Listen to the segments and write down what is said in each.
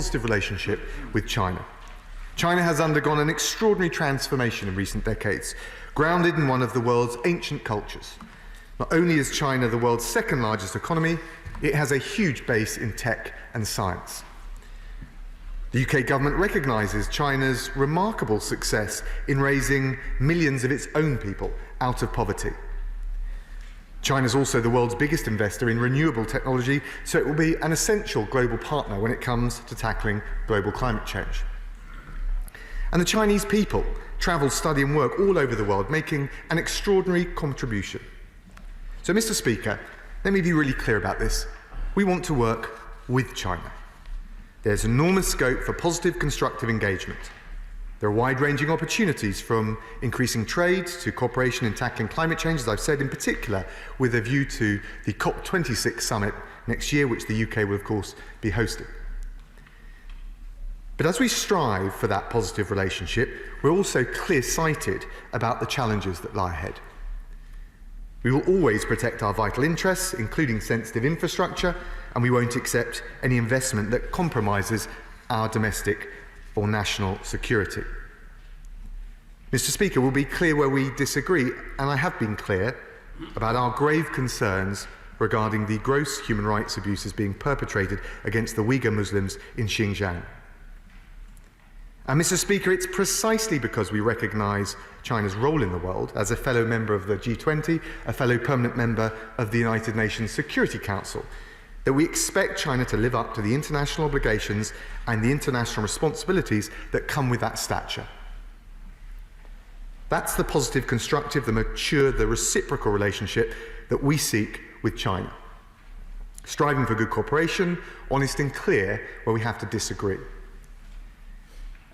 positive relationship with China. China has undergone an extraordinary transformation in recent decades, grounded in one of the world's ancient cultures. Not only is China the world's second largest economy, it has a huge base in tech and science. The UK government recognises China's remarkable success in raising millions of its own people out of poverty. China is also the world's biggest investor in renewable technology, so it will be an essential global partner when it comes to tackling global climate change. And the Chinese people travel, study and work all over the world, making an extraordinary contribution. So, Mr. Speaker, let me be really clear about this. We want to work with China. There's enormous scope for positive, constructive engagement. There are wide-ranging opportunities from increasing trade to cooperation in tackling climate change, as I've said, in particular with a view to the COP26 summit next year, which the UK will, of course, be hosting. But as we strive for that positive relationship, we're also clear-sighted about the challenges that lie ahead. We will always protect our vital interests, including sensitive infrastructure, and we won't accept any investment that compromises our domestic or national security. Mr. Speaker, we'll be clear where we disagree, and I have been clear about our grave concerns regarding the gross human rights abuses being perpetrated against the Uyghur Muslims in Xinjiang. And Mr. Speaker, it's precisely because we recognise China's role in the world as a fellow member of the G20, a fellow permanent member of the United Nations Security Council, that we expect China to live up to the international obligations and the international responsibilities that come with that stature. That's the positive, constructive, the mature, the reciprocal relationship that we seek with China. Striving for good cooperation, honest and clear where we have to disagree.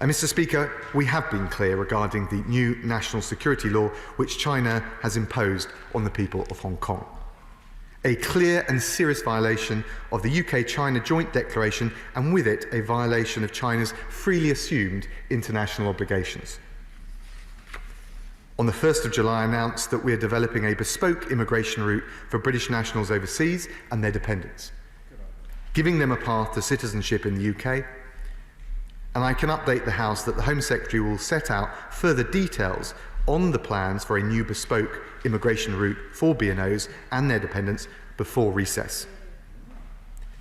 And Mr. Speaker, we have been clear regarding the new national security law which China has imposed on the people of Hong Kong. A clear and serious violation of the UK-China Joint Declaration, and with it a violation of China's freely assumed international obligations. On the 1st of July, I announced that we are developing a bespoke immigration route for British nationals overseas and their dependents, giving them a path to citizenship in the UK. And I can update the House that the Home Secretary will set out further details on the plans for a new bespoke immigration route for BNOs and their dependents before recess.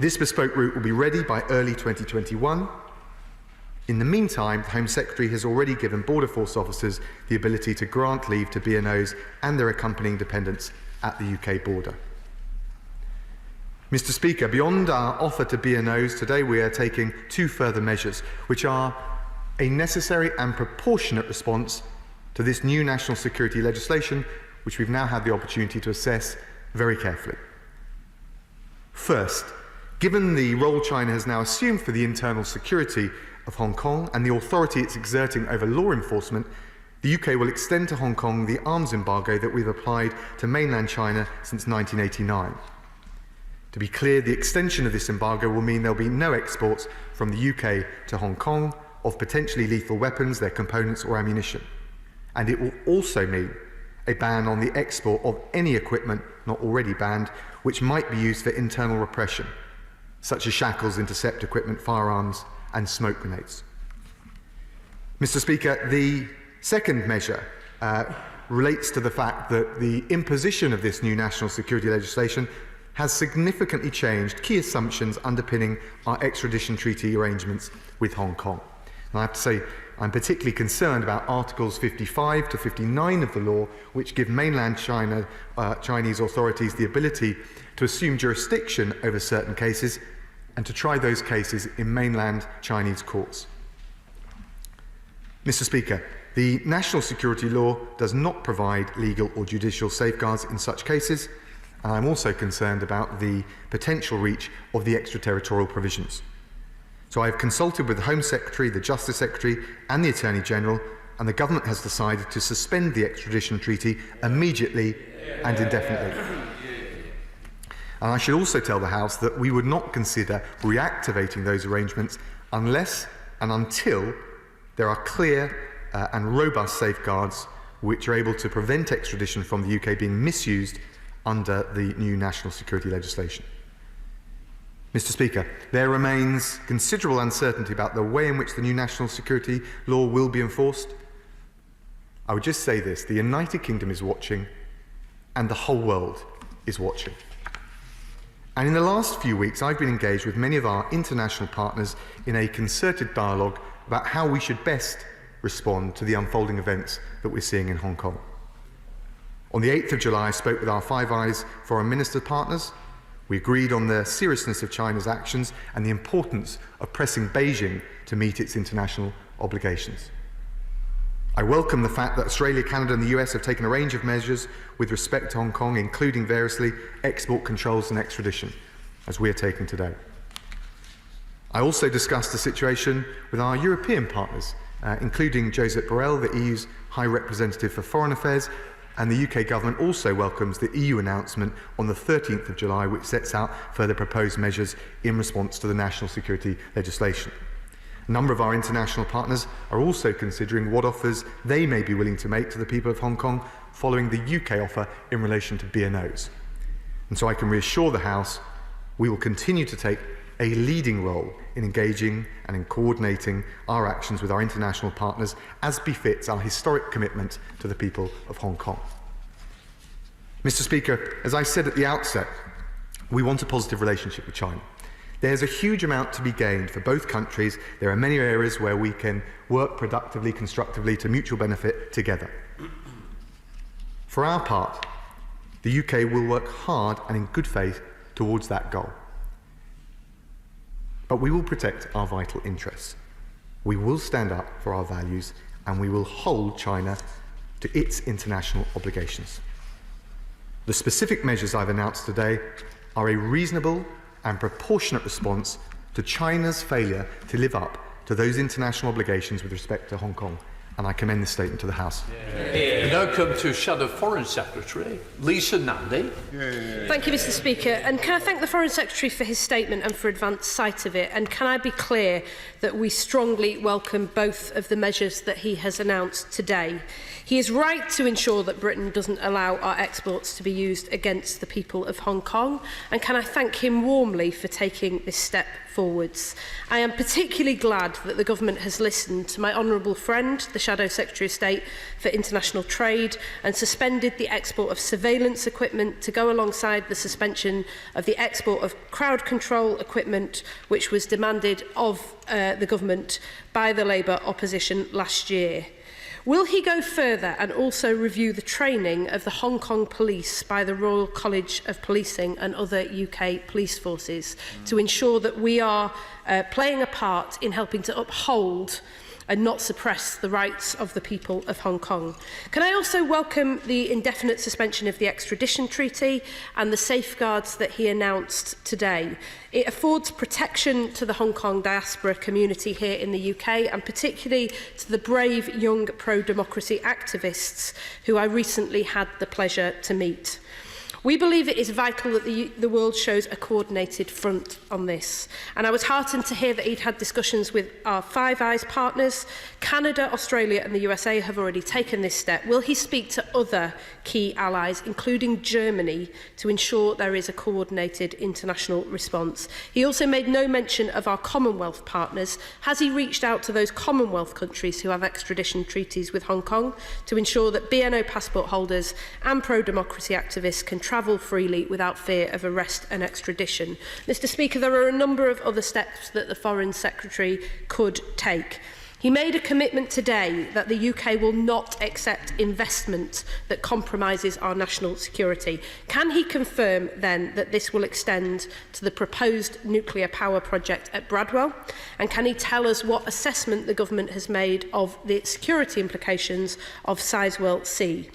This bespoke route will be ready by early 2021. In the meantime, the Home Secretary has already given Border Force officers the ability to grant leave to BNOs and their accompanying dependents at the UK border. Mr. Speaker, beyond our offer to BNOs, today we are taking two further measures, which are a necessary and proportionate response to this new national security legislation, which we've now had the opportunity to assess very carefully. First, given the role China has now assumed for the internal security of Hong Kong and the authority it's exerting over law enforcement, the UK will extend to Hong Kong the arms embargo that we've applied to mainland China since 1989. To be clear, the extension of this embargo will mean there'll be no exports from the UK to Hong Kong of potentially lethal weapons, their components or ammunition. And it will also mean a ban on the export of any equipment not already banned, which might be used for internal repression, such as shackles, intercept equipment, firearms and smoke grenades. Mr. Speaker, the second measure relates to the fact that the imposition of this new national security legislation has significantly changed key assumptions underpinning our extradition treaty arrangements with Hong Kong. And I have to say, I'm particularly concerned about Articles 55 to 59 of the law, which give mainland Chinese authorities the ability to assume jurisdiction over certain cases and to try those cases in mainland Chinese courts. Mr. Speaker, the national security law does not provide legal or judicial safeguards in such cases, and I'm also concerned about the potential reach of the extraterritorial provisions. So I have consulted with the Home Secretary, the Justice Secretary and the Attorney General, and the government has decided to suspend the extradition treaty immediately and indefinitely. And I should also tell the House that we would not consider reactivating those arrangements unless and until there are clear and robust safeguards which are able to prevent extradition from the UK being misused under the new national security legislation. Mr. Speaker, there remains considerable uncertainty about the way in which the new national security law will be enforced. I would just say this: the United Kingdom is watching, and the whole world is watching. And in the last few weeks, I've been engaged with many of our international partners in a concerted dialogue about how we should best respond to the unfolding events that we're seeing in Hong Kong. On the 8th of July, I spoke with our Five Eyes Foreign Minister partners. We agreed on the seriousness of China's actions and the importance of pressing Beijing to meet its international obligations. I welcome the fact that Australia, Canada and the US have taken a range of measures with respect to Hong Kong, including variously export controls and extradition, as we are taking today. I also discussed the situation with our European partners, including Josep Borrell, the EU's High Representative for Foreign Affairs, and the UK government also welcomes the EU announcement on the 13th of July, which sets out further proposed measures in response to the national security legislation. A number of our international partners are also considering what offers they may be willing to make to the people of Hong Kong following the UK offer in relation to BNOs. And so I can reassure the House we will continue to take a leading role in engaging and in coordinating our actions with our international partners as befits our historic commitment to the people of Hong Kong. Mr. Speaker, as I said at the outset, we want a positive relationship with China. There's a huge amount to be gained for both countries. There are many areas where we can work productively, constructively, to mutual benefit together. For our part, the UK will work hard and in good faith towards that goal. But we will protect our vital interests. We will stand up for our values, and we will hold China to its international obligations. The specific measures I've announced today are a reasonable and proportionate response to China's failure to live up to those international obligations with respect to Hong Kong, and I commend this statement to the House. We now come to Shadow Foreign Secretary Lisa Nandy. Thank you, Mr. Speaker. And can I thank the Foreign Secretary for his statement and for advance sight of it? And can I be clear that we strongly welcome both of the measures that he has announced today? He is right to ensure that Britain doesn't allow our exports to be used against the people of Hong Kong. And can I thank him warmly for taking this step forwards? I am particularly glad that the government has listened to my honourable friend, the Shadow Secretary of State for International Trade, and suspended the export of surveillance equipment to go alongside the suspension of the export of crowd control equipment, which was demanded of the government by the Labour opposition last year. Will he go further and also review the training of the Hong Kong police by the Royal College of Policing and other UK police forces to ensure that we are playing a part in helping to uphold and not suppress the rights of the people of Hong Kong? Can I also welcome the indefinite suspension of the extradition treaty and the safeguards that he announced today? It affords protection to the Hong Kong diaspora community here in the UK, and particularly to the brave young pro-democracy activists who I recently had the pleasure to meet. We believe it is vital that the world shows a coordinated front on this. And I was heartened to hear that he'd had discussions with our Five Eyes partners. Canada, Australia and the USA have already taken this step. Will he speak to other key allies, including Germany, to ensure there is a coordinated international response? He also made no mention of our Commonwealth partners. Has he reached out to those Commonwealth countries who have extradition treaties with Hong Kong to ensure that BNO passport holders and pro-democracy activists can travel freely without fear of arrest and extradition? Mr. Speaker, there are a number of other steps that the Foreign Secretary could take. He made a commitment today that the UK will not accept investment that compromises our national security. Can he confirm then that this will extend to the proposed nuclear power project at Bradwell? And can he tell us what assessment the government has made of the security implications of Sizewell C?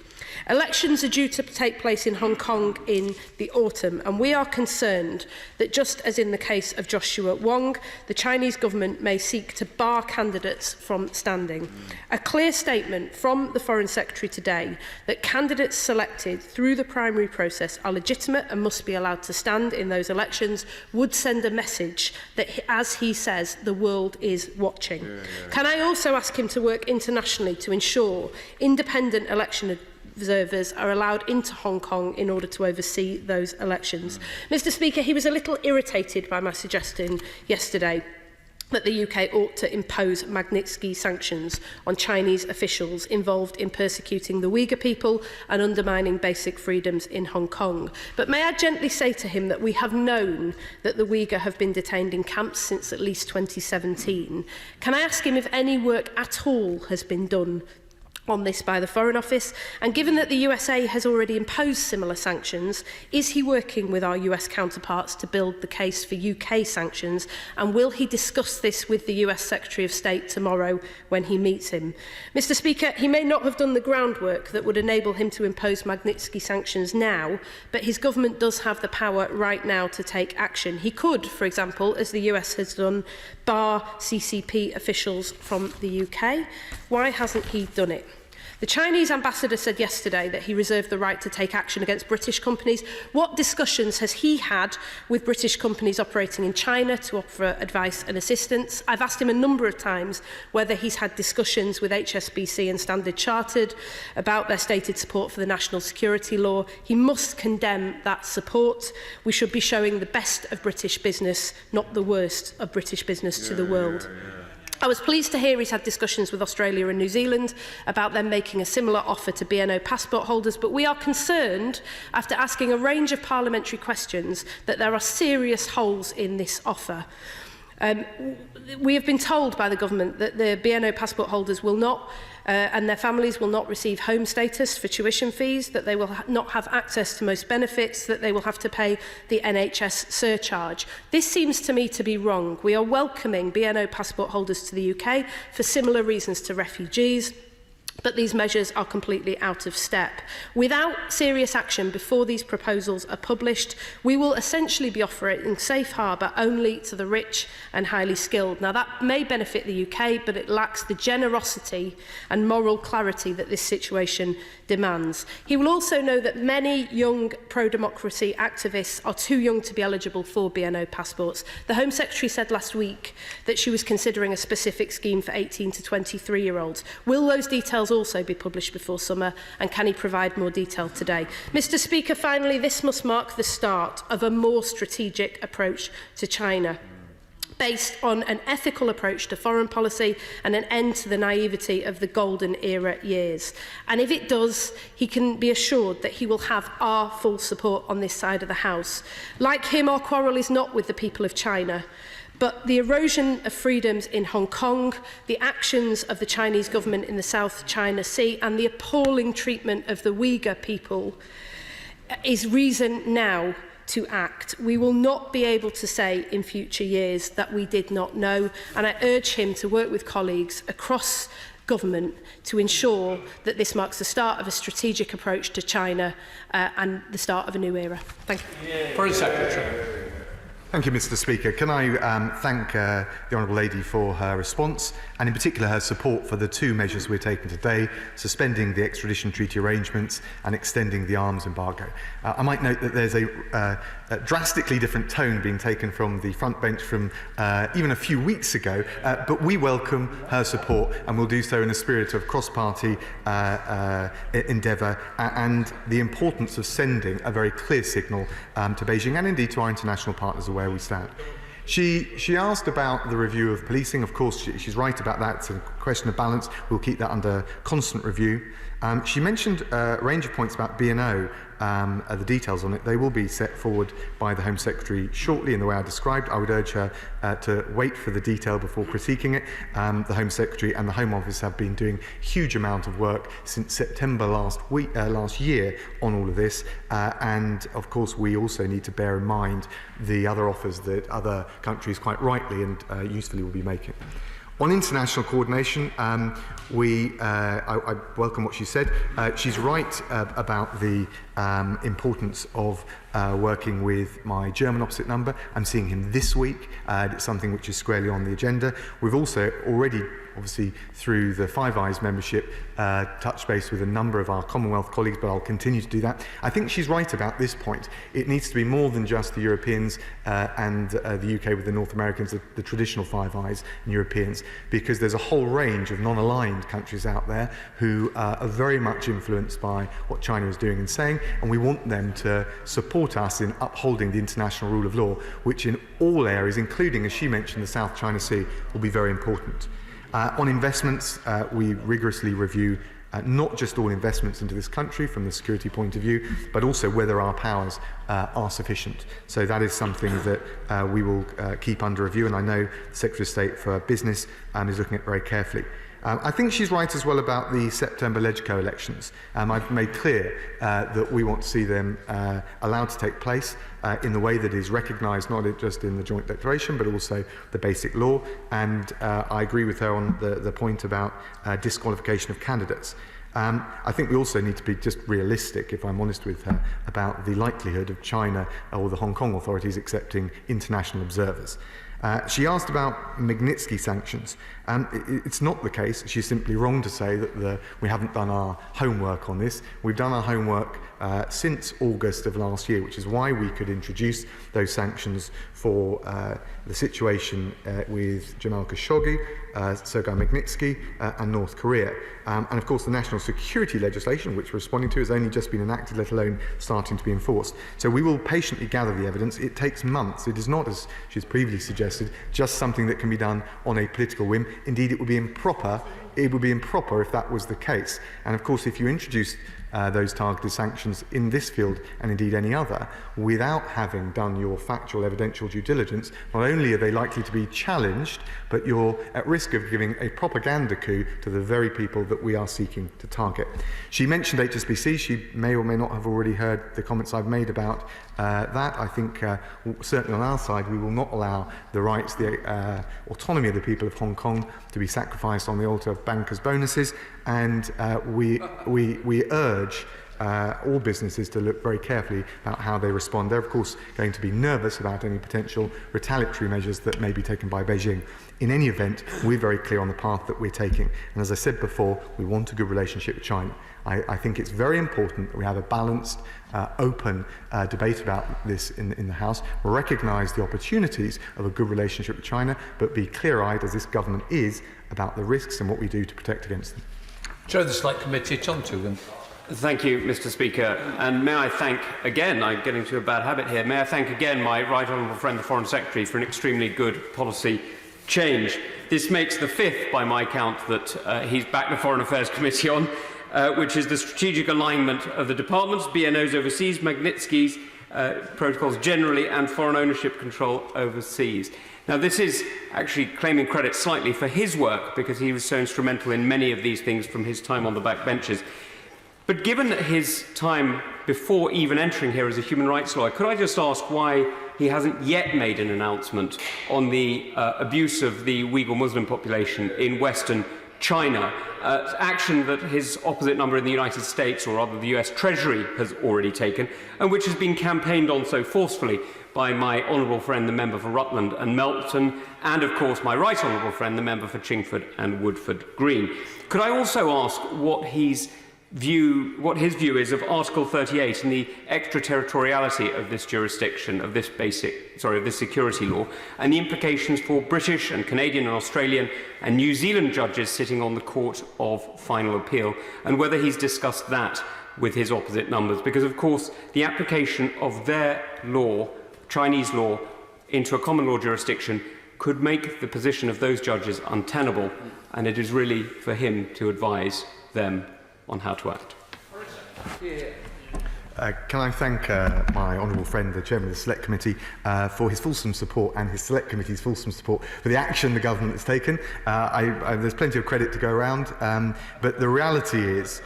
Elections are due to take place in Hong Kong in the autumn, and we are concerned that, just as in the case of Joshua Wong, the Chinese government may seek to bar candidates from standing. A clear statement from the Foreign Secretary today that candidates selected through the primary process are legitimate and must be allowed to stand in those elections would send a message that, as he says, the world is watching. Can I also ask him to work internationally to ensure independent election observers are allowed into Hong Kong in order to oversee those elections. Mr. Speaker, he was a little irritated by my suggestion yesterday that the UK ought to impose Magnitsky sanctions on Chinese officials involved in persecuting the Uyghur people and undermining basic freedoms in Hong Kong. But may I gently say to him that we have known that the Uyghur have been detained in camps since at least 2017. Can I ask him if any work at all has been done on this by the Foreign Office? And given that the USA has already imposed similar sanctions, is he working with our US counterparts to build the case for UK sanctions? And will he discuss this with the US Secretary of State tomorrow when he meets him? Mr. Speaker, he may not have done the groundwork that would enable him to impose Magnitsky sanctions now, but his government does have the power right now to take action. He could, for example, as the US has done, bar CCP officials from the UK. Why hasn't he done it? The Chinese ambassador said yesterday that he reserved the right to take action against British companies. What discussions has he had with British companies operating in China to offer advice and assistance? I've asked him a number of times whether he's had discussions with HSBC and Standard Chartered about their stated support for the national security law. He must condemn that support. We should be showing the best of British business, not the worst of British business to the world. I was pleased to hear he's had discussions with Australia and New Zealand about them making a similar offer to BNO passport holders, but we are concerned, after asking a range of parliamentary questions, that there are serious holes in this offer. We have been told by the government that the BNO passport holders will not and their families will not receive home status for tuition fees, that they will not have access to most benefits, that they will have to pay the NHS surcharge. This seems to me to be wrong. We are welcoming BNO passport holders to the UK for similar reasons to refugees, but these measures are completely out of step. Without serious action before these proposals are published, we will essentially be offering safe harbour only to the rich and highly skilled. Now, that may benefit the UK, but it lacks the generosity and moral clarity that this situation demands. He will also know that many young pro-democracy activists are too young to be eligible for BNO passports. The Home Secretary said last week that she was considering a specific scheme for 18 to 23-year-olds. Will those details also be published before summer, and can he provide more detail today? Mr. Speaker, finally, this must mark the start of a more strategic approach to China, based on an ethical approach to foreign policy and an end to the naivety of the golden era years. And if it does, he can be assured that he will have our full support on this side of the House. Like him, our quarrel is not with the people of China, but the erosion of freedoms in Hong Kong, the actions of the Chinese government in the South China Sea, and the appalling treatment of the Uyghur people is reason now to act. We will not be able to say in future years that we did not know, and I urge him to work with colleagues across government to ensure that this marks the start of a strategic approach to China and the start of a new era. Thank you. Foreign Secretary. Thank you, Mr. Speaker. Can I thank the Honourable Lady for her response, and in particular her support for the two measures we're taking today, suspending the extradition treaty arrangements and extending the arms embargo. I might note that there's a drastically different tone being taken from the front bench from even a few weeks ago, but we welcome her support, and we'll do so in a spirit of cross-party endeavour and the importance of sending a very clear signal to Beijing and indeed to our international partners where we stand. She asked about the review of policing. Of course, she's right about that. It's a question of balance. We'll keep that under constant review. She mentioned a range of points about B&O, the details on it. They will be set forward by the Home Secretary shortly in the way I described. I would urge her to wait for the detail before critiquing it. The Home Secretary and the Home Office have been doing a huge amount of work since September last year on all of this. And of course, we also need to bear in mind the other offers that other countries quite rightly and usefully will be making. On international coordination, I welcome what she said. She's right about the importance of working with my German opposite number. I'm seeing him this week. It's something which is squarely on the agenda. We've also already, obviously through the Five Eyes membership, touched base with a number of our Commonwealth colleagues, but I'll continue to do that. I think she's right about this point. It needs to be more than just the Europeans and the UK with the North Americans, the traditional Five Eyes and Europeans, because there's a whole range of non-aligned countries out there who are very much influenced by what China is doing and saying, and we want them to support us in upholding the international rule of law, which in all areas, including, as she mentioned, the South China Sea, will be very important. On investments, we rigorously review not just all investments into this country from the security point of view, but also whether our powers are sufficient. So that is something that we will keep under review, and I know the Secretary of State for Business is looking at very carefully. I think she's right as well about the September LegCo elections. I've made clear that we want to see them allowed to take place in the way that is recognised not just in the joint declaration but also the basic law, and I agree with her on the point about disqualification of candidates. I think we also need to be just realistic, if I'm honest with her, about the likelihood of China or the Hong Kong authorities accepting international observers. She asked about Magnitsky sanctions. It's not the case. She's simply wrong to say that we haven't done our homework on this. We've done our homework since August of last year, which is why we could introduce those sanctions for the situation with Jamal Khashoggi, Sergei Magnitsky and North Korea. And of course the national security legislation, which we're responding to, has only just been enacted, let alone starting to be enforced. So we will patiently gather the evidence. It takes months. It is not, as she's previously suggested, just something that can be done on a political whim. Indeed, it would be improper if that was the case. And of course, if you introduce those targeted sanctions in this field and indeed any other without having done your factual evidential due diligence, not only are they likely to be challenged, but you're at risk of giving a propaganda coup to the very people that we are seeking to target. She mentioned HSBC. She may or may not have already heard the comments I've made about that. I think certainly on our side we will not allow the rights, the autonomy of the people of Hong Kong to be sacrificed on the altar of bankers' bonuses, and we urge all businesses to look very carefully about how they respond. They're of course going to be nervous about any potential retaliatory measures that may be taken by Beijing. In any event, we're very clear on the path that we're taking, and as I said before, we want a good relationship with China. I think it's very important that we have a balanced, open debate about this in the House, recognise the opportunities of a good relationship with China, but be clear-eyed, as this government is, about the risks and what we do to protect against them. Chair of the Select Committee, John Toogan. Thank you, Mr. Speaker. And may I thank again, I'm getting to a bad habit here, may I thank again my right honourable friend, the Foreign Secretary, for an extremely good policy change. This makes the fifth, by my count, that he's backed the Foreign Affairs Committee on, which is the strategic alignment of the departments, BNOs overseas, Magnitsky's protocols generally, and foreign ownership control overseas. Now, this is actually claiming credit slightly for his work, because he was so instrumental in many of these things from his time on the backbenches. But given that his time before even entering here as a human rights lawyer, could I just ask why he hasn't yet made an announcement on the abuse of the Uyghur Muslim population in Western China, action that his opposite number in the United States, or rather the US Treasury, has already taken, and which has been campaigned on so forcefully by my honourable friend, the member for Rutland and Melton, and of course my right honourable friend, the member for Chingford and Woodford Green. Could I also ask what his view is of Article 38 and the extraterritoriality of this jurisdiction, of this security law, and the implications for British and Canadian and Australian and New Zealand judges sitting on the Court of Final Appeal, and whether he's discussed that with his opposite numbers, because of course the application of their law, Chinese law, into a common law jurisdiction could make the position of those judges untenable, and it is really for him to advise them on how to act. Can I thank my honourable friend, the Chairman of the Select Committee, for his fulsome support and his Select Committee's fulsome support for the action the government has taken. There's plenty of credit to go around, but the reality is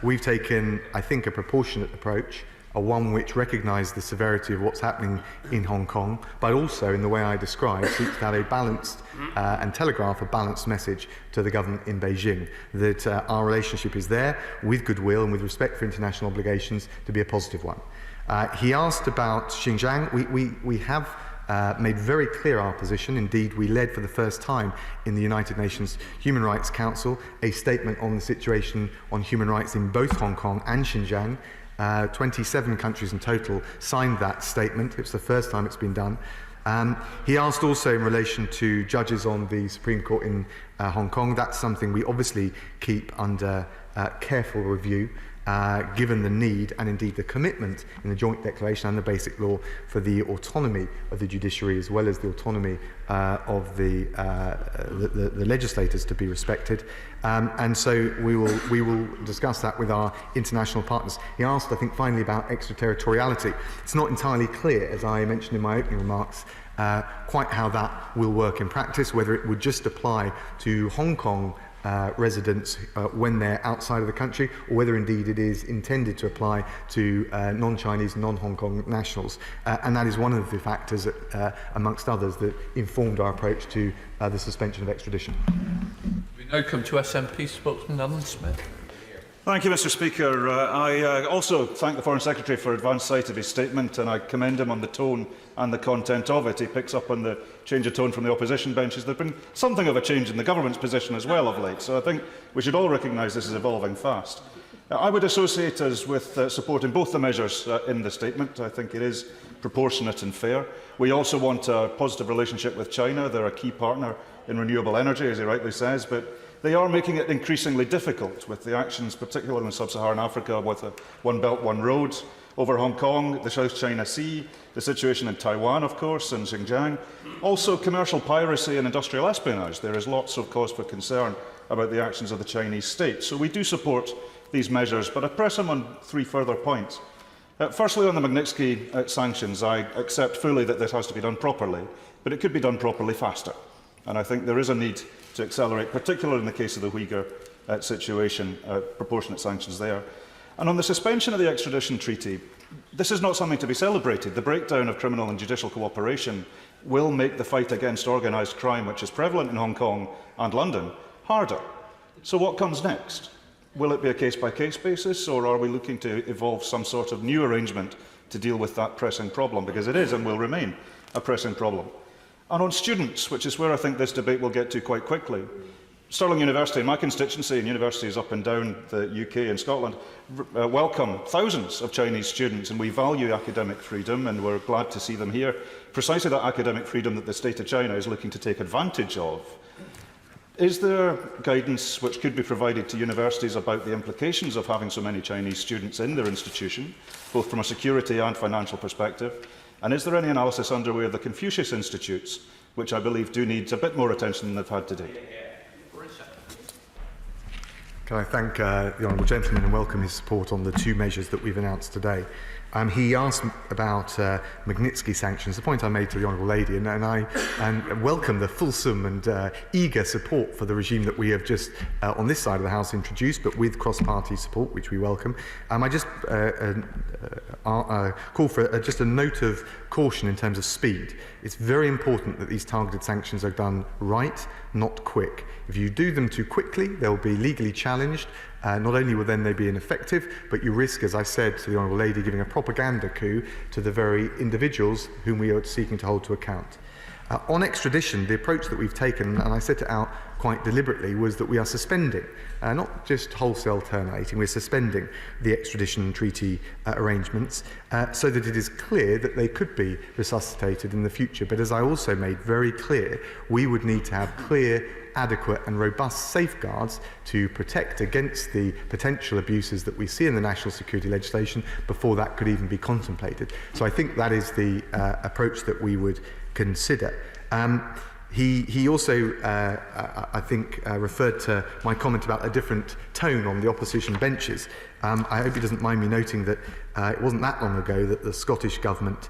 we've taken, I think, a proportionate approach are one which recognise the severity of what's happening in Hong Kong, but also, in the way I described, seeks to have a balanced and telegraph a balanced message to the government in Beijing, that our relationship is there with goodwill and with respect for international obligations to be a positive one. He asked about Xinjiang. We have made very clear our position. Indeed, we led for the first time in the United Nations Human Rights Council a statement on the situation on human rights in both Hong Kong and Xinjiang. 27 countries in total signed that statement. It's the first time it's been done. He asked also in relation to judges on the Supreme Court in Hong Kong. That's something we obviously keep under careful review, given the need and indeed the commitment in the Joint Declaration and the Basic Law for the autonomy of the judiciary, as well as the autonomy of the legislators to be respected. And so we will discuss that with our international partners. He asked, I think, finally about extraterritoriality. It's not entirely clear, as I mentioned in my opening remarks, quite how that will work in practice, whether it would just apply to Hong Kong residents when they're outside of the country, or whether indeed it is intended to apply to non-Chinese, non-Hong Kong nationals. And that is one of the factors, that, amongst others, that informed our approach to the suspension of extradition. We now come to SNP spokesman Alan Smith. Thank you, Mr. Speaker. I also thank the Foreign Secretary for advance sight of his statement, and I commend him on the tone and the content of it. He picks up on the change of tone from the opposition benches. There's been something of a change in the government's position as well of late, so I think we should all recognise this is evolving fast. I would associate us with supporting both the measures in the statement. I think it is proportionate and fair. We also want a positive relationship with China. They're a key partner in renewable energy, as he rightly says, but they are making it increasingly difficult with the actions, particularly in sub-Saharan Africa, with a One Belt, One Road, over Hong Kong, the South China Sea, the situation in Taiwan, of course, and Xinjiang. Also, commercial piracy and industrial espionage. There is lots of cause for concern about the actions of the Chinese state. So we do support these measures, but I press him on three further points. Firstly, on the Magnitsky sanctions, I accept fully that this has to be done properly, but it could be done properly faster. And I think there is a need to accelerate, particularly in the case of the Uyghur situation, proportionate sanctions there. And on the suspension of the extradition treaty, this is not something to be celebrated. The breakdown of criminal and judicial cooperation will make the fight against organised crime, which is prevalent in Hong Kong and London, harder. So what comes next? Will it be a case-by-case basis, or are we looking to evolve some sort of new arrangement to deal with that pressing problem? Because it is and will remain a pressing problem. And on students, which is where I think this debate will get to quite quickly, Stirling University, my constituency, and universities up and down the UK and Scotland, welcome thousands of Chinese students, and we value academic freedom, and we're glad to see them here. Precisely that academic freedom that the state of China is looking to take advantage of. Is there guidance which could be provided to universities about the implications of having so many Chinese students in their institution, both from a security and financial perspective? And is there any analysis underway of the Confucius Institutes, which I believe do need a bit more attention than they've had to date? Can I thank the Honourable Gentleman and welcome his support on the two measures that we've announced today. He asked about Magnitsky sanctions, the point I made to the Honourable Lady, and I welcome the fulsome and eager support for the regime that we have just, on this side of the House, introduced, but with cross-party support, which we welcome. I just call for just a note of caution in terms of speed. It's very important that these targeted sanctions are done right, not quick. If you do them too quickly, they'll be legally challenged. Not only will then they be ineffective, but you risk, as I said to the Honourable Lady, giving a propaganda coup to the very individuals whom we are seeking to hold to account. On extradition, the approach that we've taken, and I set it out quite deliberately, was that we are suspending, not just wholesale terminating, we're suspending the extradition treaty arrangements so that it is clear that they could be resuscitated in the future. But as I also made very clear, we would need to have clear, adequate and robust safeguards to protect against the potential abuses that we see in the national security legislation before that could even be contemplated. So I think that is the approach that we would consider. He also, I think, referred to my comment about a different tone on the opposition benches. I hope he doesn't mind me noting that it wasn't that long ago that the Scottish Government's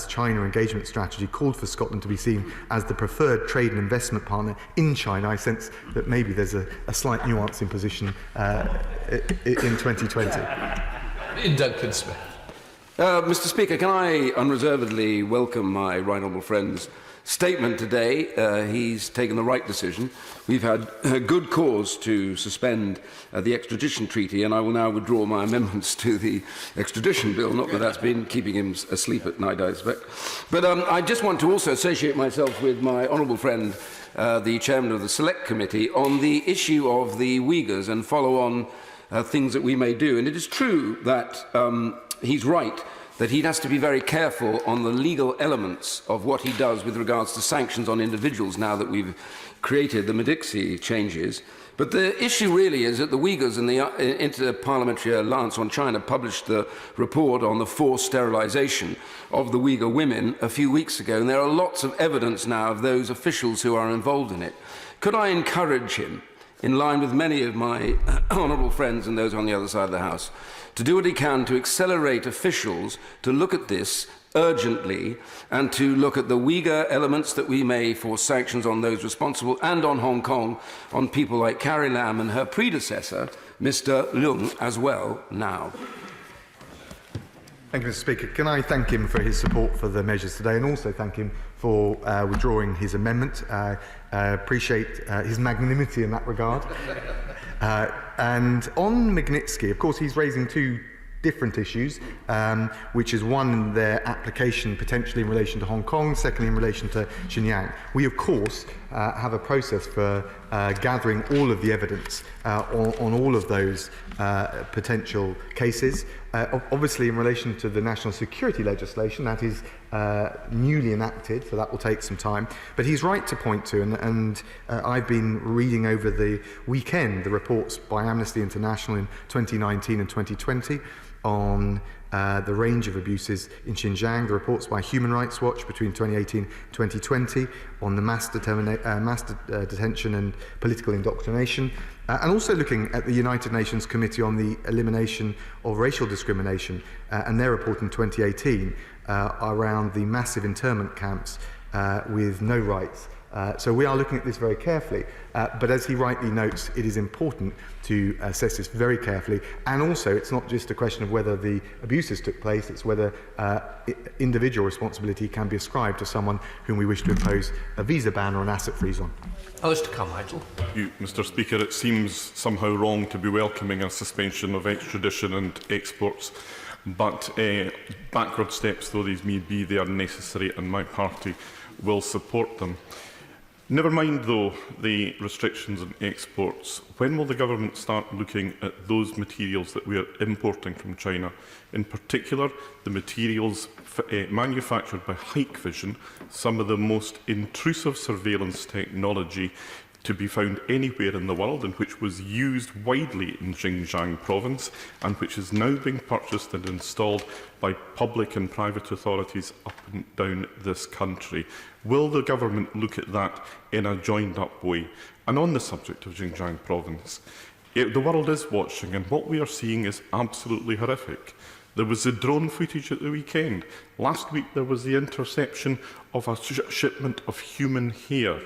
China engagement strategy called for Scotland to be seen as the preferred trade and investment partner in China. I sense that maybe there's a slight nuance in position in 2020. In Duncan Smith. Mr. Speaker, can I unreservedly welcome my right honourable friend's statement today? He's taken the right decision. We've had good cause to suspend the extradition treaty, and I will now withdraw my amendments to the extradition bill. Not that that's been keeping him asleep at night, I expect. But I just want to also associate myself with my honourable friend, the chairman of the Select Committee, on the issue of the Uyghurs and follow on things that we may do. And it is true that he's right that he has to be very careful on the legal elements of what he does with regards to sanctions on individuals now that we've created the Medici changes. But the issue really is that the Uyghurs and the Inter-Parliamentary Alliance on China published the report on the forced sterilisation of the Uyghur women a few weeks ago, and there are lots of evidence now of those officials who are involved in it. Could I encourage him, in line with many of my honourable friends and those on the other side of the House, to do what he can to accelerate officials to look at this urgently and to look at the Uyghur elements that we may force sanctions on those responsible, and on Hong Kong, on people like Carrie Lam and her predecessor, Mr. Leung, as well now. Thank you, Mr. Speaker. Can I thank him for his support for the measures today, and also thank him for withdrawing his amendment. Appreciate his magnanimity in that regard. And on Magnitsky, of course, he's raising two different issues, which is one, their application potentially in relation to Hong Kong, secondly in relation to Xinjiang. We, of course, have a process for gathering all of the evidence on all of those potential cases. Obviously, in relation to the national security legislation, that is newly enacted, so that will take some time. But he's right to point to, and I've been reading over the weekend the reports by Amnesty International in 2019 and 2020 on the range of abuses in Xinjiang, the reports by Human Rights Watch between 2018 and 2020 on the mass detention and political indoctrination, and also looking at the United Nations Committee on the Elimination of Racial Discrimination and their report in 2018 around the massive internment camps with no rights. So we are looking at this very carefully, but as he rightly notes, it is important to assess this very carefully, and also it's not just a question of whether the abuses took place, it's whether individual responsibility can be ascribed to someone whom we wish to impose a visa ban or an asset freeze on. Alistair Carmichael. Thank you, Mr. Speaker. It seems somehow wrong to be welcoming a suspension of extradition and exports, but backward steps though these may be, they are necessary, and my party will support them. Never mind, though, the restrictions on exports. When will the government start looking at those materials that we are importing from China? In particular, the materials manufactured by Hikvision, some of the most intrusive surveillance technology to be found anywhere in the world, and which was used widely in Xinjiang province, and which is now being purchased and installed by public and private authorities up and down this country. Will the government look at that in a joined-up way? And on the subject of Xinjiang province, the world is watching, and what we are seeing is absolutely horrific. There was the drone footage at the weekend. Last week there was the interception of a shipment of human hair.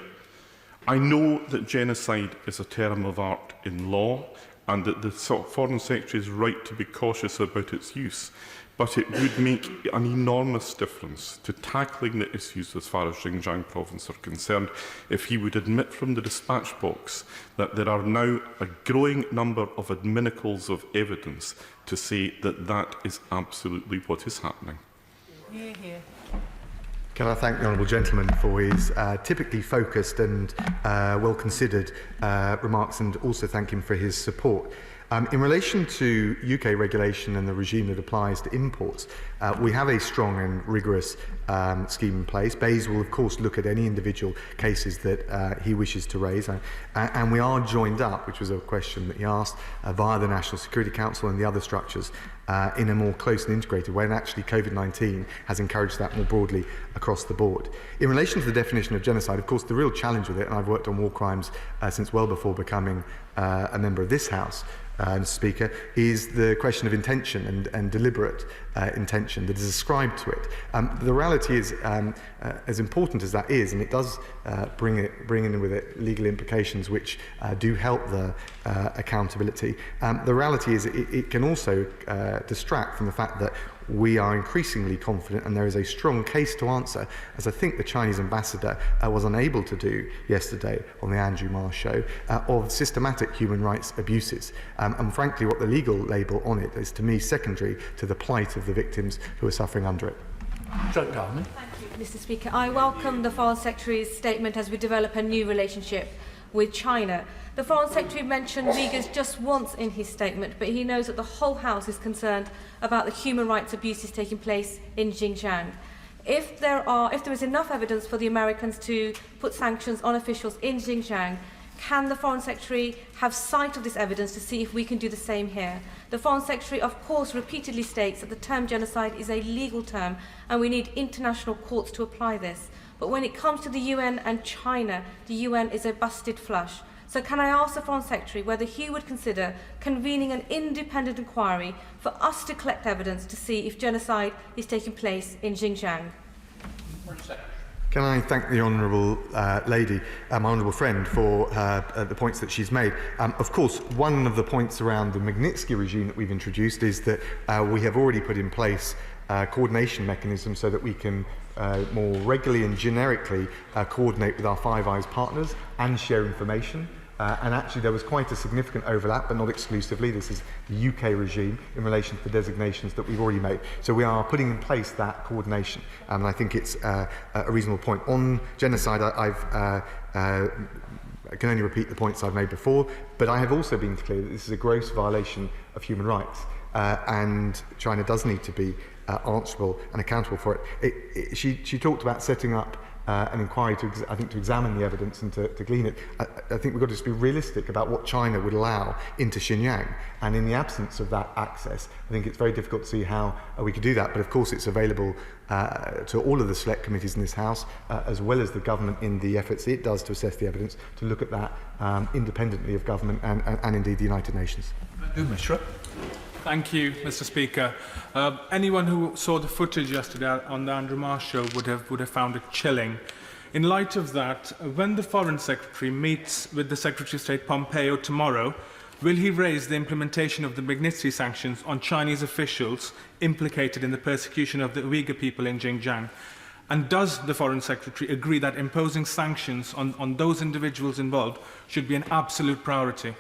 I know that genocide is a term of art in law, and that the Foreign Secretary is right to be cautious about its use, but it would make an enormous difference to tackling the issues as far as Xinjiang province are concerned if he would admit from the dispatch box that there are now a growing number of adminicals of evidence to say that that is absolutely what is happening. Hear, hear. Can I thank the honourable gentleman for his typically focused and well-considered remarks, and also thank him for his support. In relation to UK regulation and the regime that applies to imports, we have a strong and rigorous scheme in place. Bayes will, of course, look at any individual cases that he wishes to raise, and we are joined up, which was a question that he asked, via the National Security Council and the other structures in a more close and integrated way, and actually COVID-19 has encouraged that more broadly across the board. In relation to the definition of genocide, of course, the real challenge with it, and I've worked on war crimes since well before becoming a member of this House, Mr. Speaker, is the question of intention and deliberate intention that is ascribed to it. The reality is, as important as that is, and it does bring in with it legal implications which do help the accountability, the reality is it can also distract from the fact that we are increasingly confident, and there is a strong case to answer, as I think the Chinese ambassador was unable to do yesterday on the Andrew Marr show, of systematic human rights abuses. And frankly, what the legal label on it is, to me, secondary to the plight of the victims who are suffering under it. Thank you, Mr. Speaker. I welcome the Foreign Secretary's statement as we develop a new relationship with China. The Foreign Secretary mentioned Uyghurs just once in his statement, but he knows that the whole House is concerned about the human rights abuses taking place in Xinjiang. If there is enough evidence for the Americans to put sanctions on officials in Xinjiang, can the Foreign Secretary have sight of this evidence to see if we can do the same here? The Foreign Secretary, of course, repeatedly states that the term genocide is a legal term and we need international courts to apply this. But when it comes to the UN and China, the UN is a busted flush. So can I ask the Foreign Secretary whether he would consider convening an independent inquiry for us to collect evidence to see if genocide is taking place in Xinjiang? Can I thank the honourable lady, my honourable friend, for the points that she's made. Of course, one of the points around the Magnitsky regime that we've introduced is that we have already put in place coordination mechanisms so that we can more regularly and generically coordinate with our Five Eyes partners and share information. And actually there was quite a significant overlap, but not exclusively. This is the UK regime in relation to the designations that we've already made. So we are putting in place that coordination. And I think it's a reasonable point. On genocide, I can only repeat the points I've made before, but I have also been clear that this is a gross violation of human rights. And China does need to be answerable and accountable for it. She talked about setting up an inquiry to examine the evidence and to glean it. I think we've got to just be realistic about what China would allow into Xinjiang. And in the absence of that access, I think it's very difficult to see how we could do that. But of course, it's available to all of the select committees in this House, as well as the government in the efforts it does to assess the evidence, to look at that independently of government and indeed the United Nations. Thank you, Mr. Speaker. Anyone who saw the footage yesterday on the Andrew Marr show would have found it chilling. In light of that, when the Foreign Secretary meets with the Secretary of State Pompeo tomorrow, will he raise the implementation of the Magnitsky sanctions on Chinese officials implicated in the persecution of the Uyghur people in Xinjiang? And does the Foreign Secretary agree that imposing sanctions on those individuals involved should be an absolute priority?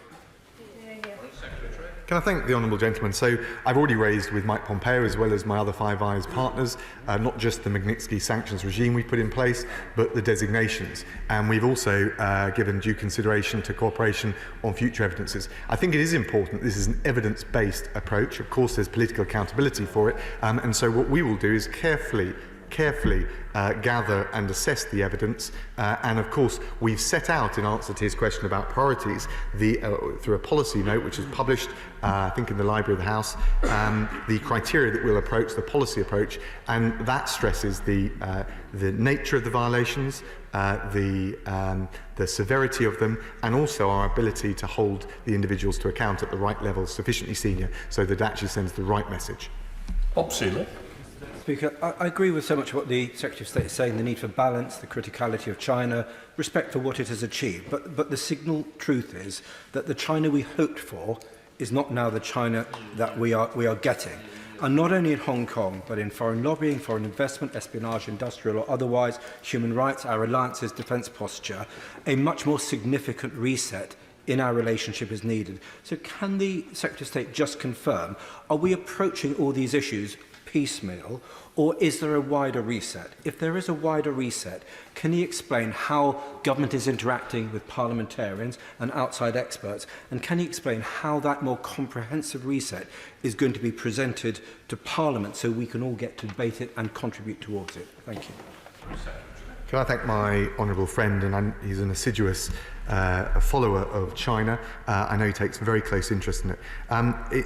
Can I thank the honourable gentleman? So I've already raised with Mike Pompeo, as well as my other Five Eyes partners, not just the Magnitsky sanctions regime we put in place, but the designations. And we've also given due consideration to cooperation on future evidences. I think it is important this is an evidence-based approach. Of course, there's political accountability for it. And so what we will do is carefully gather and assess the evidence, and of course we've set out, in answer to his question about priorities, through a policy note which is published I think in the Library of the House, the criteria that we'll approach, the policy approach, and that stresses the nature of the violations, the severity of them, and also our ability to hold the individuals to account at the right level, sufficiently senior, so that it actually sends the right message. Speaker, I agree with so much of what the Secretary of State is saying, the need for balance, the criticality of China, respect for what it has achieved. But the signal truth is that the China we hoped for is not now the China that we are getting. And not only in Hong Kong, but in foreign lobbying, foreign investment, espionage, industrial or otherwise, human rights, our alliances, defence posture, a much more significant reset in our relationship is needed. So can the Secretary of State just confirm, are we approaching all these issues piecemeal, or is there a wider reset? If there is a wider reset, can he explain how government is interacting with parliamentarians and outside experts, and can he explain how that more comprehensive reset is going to be presented to Parliament so we can all get to debate it and contribute towards it? Thank you. Can I thank my honourable friend, and he's an assiduous follower of China. I know he takes very close interest in it.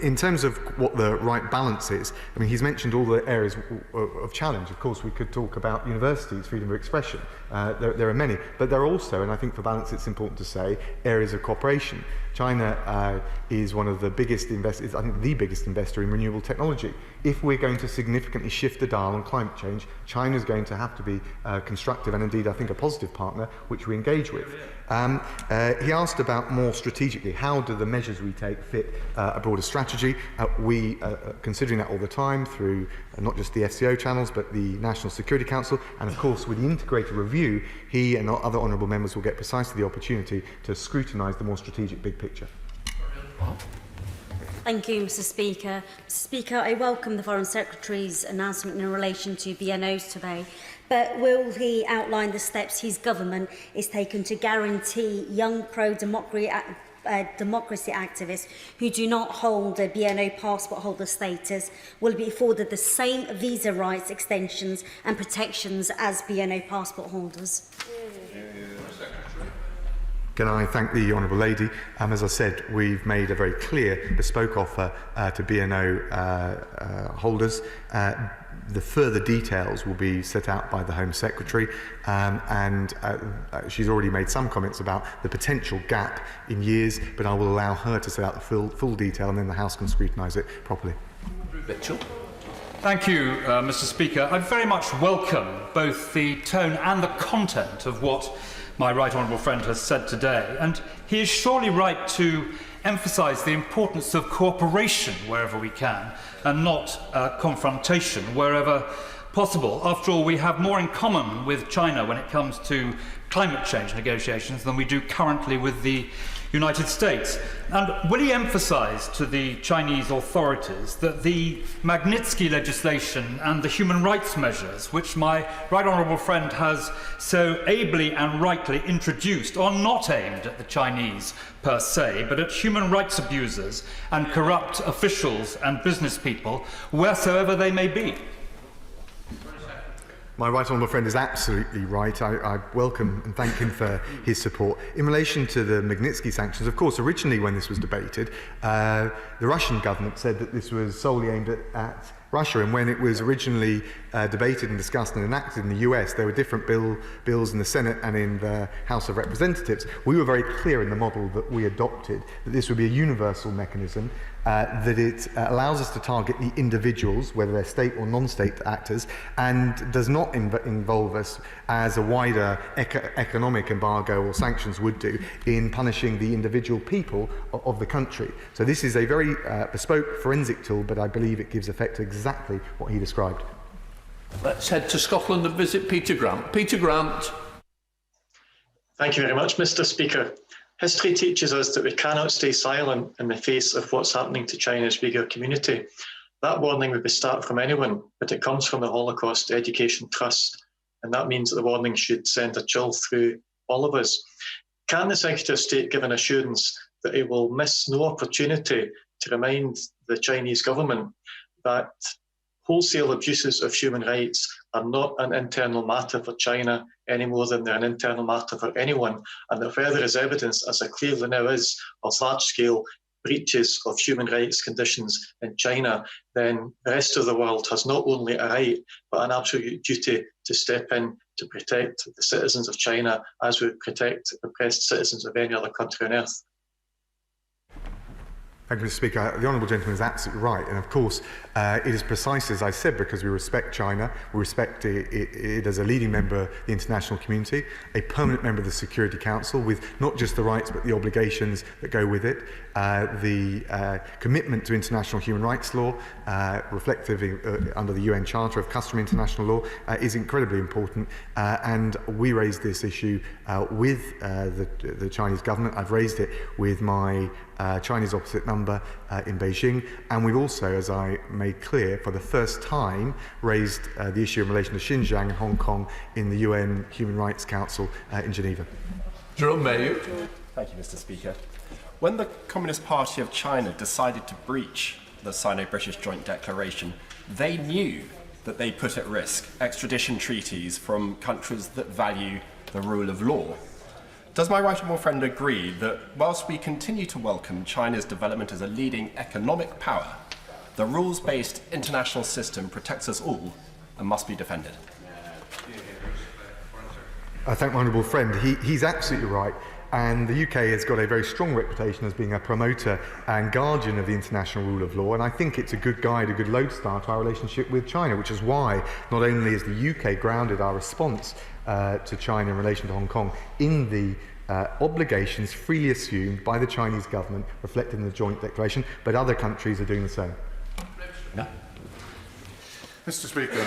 In terms of what the right balance is, I mean, he's mentioned all the areas of challenge. Of course, we could talk about universities, freedom of expression. There are many, but there are also, and I think for balance it's important to say, areas of cooperation. China is one of the biggest investors, I think the biggest investor in renewable technology. If we're going to significantly shift the dial on climate change, China is going to have to be constructive and indeed, I think, a positive partner which we engage with. He asked about more strategically, how do the measures we take fit a broader strategy? We are considering that all the time through not just the FCO channels, but the National Security Council. And of course, with the integrated review, he and other honourable members will get precisely the opportunity to scrutinise the more strategic big picture. Thank you, Mr. Speaker. Mr. Speaker, I welcome the Foreign Secretary's announcement in relation to BNOs today, but will he outline the steps his government is taking to guarantee young pro-democracy activists who do not hold a BNO passport holder status will be afforded the same visa rights extensions and protections as BNO passport holders? Can I thank the Honourable Lady? As I said, we've made a very clear bespoke offer to BNO holders. The further details will be set out by the Home Secretary, and she's already made some comments about the potential gap in years, but I will allow her to set out the full detail, and then the House can scrutinise it properly. Mitchell. Thank you, Mr. Speaker. I very much welcome both the tone and the content of what my right honourable friend has said today, and he is surely right to emphasise the importance of cooperation wherever we can and not confrontation wherever possible. After all, we have more in common with China when it comes to climate change negotiations than we do currently with the United States. And will he emphasise to the Chinese authorities that the Magnitsky legislation and the human rights measures, which my right honourable friend has so ably and rightly introduced, are not aimed at the Chinese per se, but at human rights abusers and corrupt officials and business people, wheresoever they may be? My right honourable friend is absolutely right. I welcome and thank him for his support. In relation to the Magnitsky sanctions, of course, originally when this was debated, the Russian government said that this was solely aimed at Russia, and when it was originally debated and discussed and enacted in the US, there were different bills in the Senate and in the House of Representatives. We were very clear in the model that we adopted that this would be a universal mechanism, that it allows us to target the individuals, whether they're state or non-state actors, and does not involve us as a wider economic embargo or sanctions would do in punishing the individual people of the country. So this is a very bespoke forensic tool, but I believe it gives effect to exactly what he described. Let's head to Scotland and visit Peter Grant. Peter Grant. Thank you very much, Mr. Speaker. History teaches us that we cannot stay silent in the face of what's happening to China's Uyghur community. That warning would be start from anyone, but it comes from the Holocaust Education Trust, and that means that the warning should send a chill through all of us. Can the Secretary of State give an assurance that he will miss no opportunity to remind the Chinese government that wholesale abuses of human rights are not an internal matter for China any more than they're an internal matter for anyone, and that where there is evidence, as there clearly now is, of large-scale breaches of human rights conditions in China, then the rest of the world has not only a right, but an absolute duty to step in to protect the citizens of China as we protect oppressed citizens of any other country on earth. Thank you, Mr. Speaker. The Honourable Gentleman is absolutely right. And of course, it is precisely as I said, because we respect China, we respect it as a leading member of the international community, a permanent member of the Security Council with not just the rights but the obligations that go with it. The commitment to international human rights law, reflective under the UN Charter of Customary International Law, is incredibly important. And we raised this issue with the Chinese government. I've raised it with my Chinese opposite number in Beijing, and we've also, as I made clear, for the first time raised the issue in relation to Xinjiang and Hong Kong in the UN Human Rights Council in Geneva. Jerome Mayu. Thank you, Mr. Speaker. When the Communist Party of China decided to breach the Sino-British Joint Declaration, they knew that they put at risk extradition treaties from countries that value the rule of law. Does my right honourable friend agree that whilst we continue to welcome China's development as a leading economic power, the rules-based international system protects us all and must be defended? I thank my honourable friend. He's absolutely right. And the UK has got a very strong reputation as being a promoter and guardian of the international rule of law. And I think it's a good guide, a good lodestar to our relationship with China, which is why not only has the UK grounded our response to China in relation to Hong Kong in the obligations freely assumed by the Chinese government reflected in the joint declaration, but other countries are doing the same. Yeah. Mr. Speaker,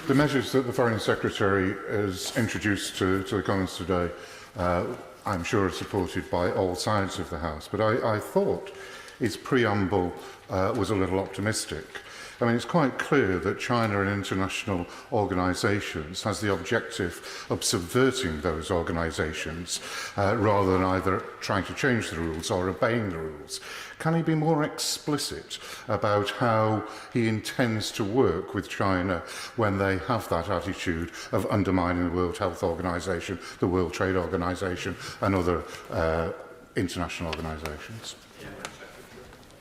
the measures that the Foreign Secretary has introduced to the Commons today, I'm sure are supported by all sides of the House, but I thought its preamble was a little optimistic. I mean, it's quite clear that China and international organisations has the objective of subverting those organisations rather than either trying to change the rules or obeying the rules. Can he be more explicit about how he intends to work with China when they have that attitude of undermining the World Health Organization, the World Trade Organization and other international organisations?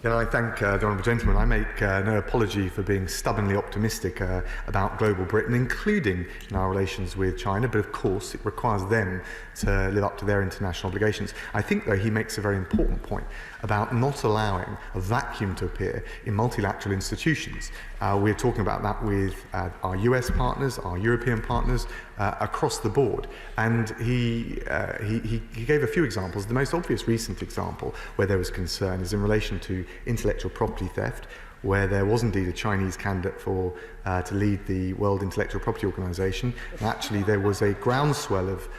Can I thank the Honourable Gentleman? I make no apology for being stubbornly optimistic about global Britain, including in our relations with China, but of course it requires them to live up to their international obligations. I think, though, he makes a very important point about not allowing a vacuum to appear in multilateral institutions. We're talking about that with our US partners, our European partners, across the board. And he gave a few examples. The most obvious recent example where there was concern is in relation to intellectual property theft, where there was indeed a Chinese candidate for to lead the World Intellectual Property Organization. And actually, there was a groundswell of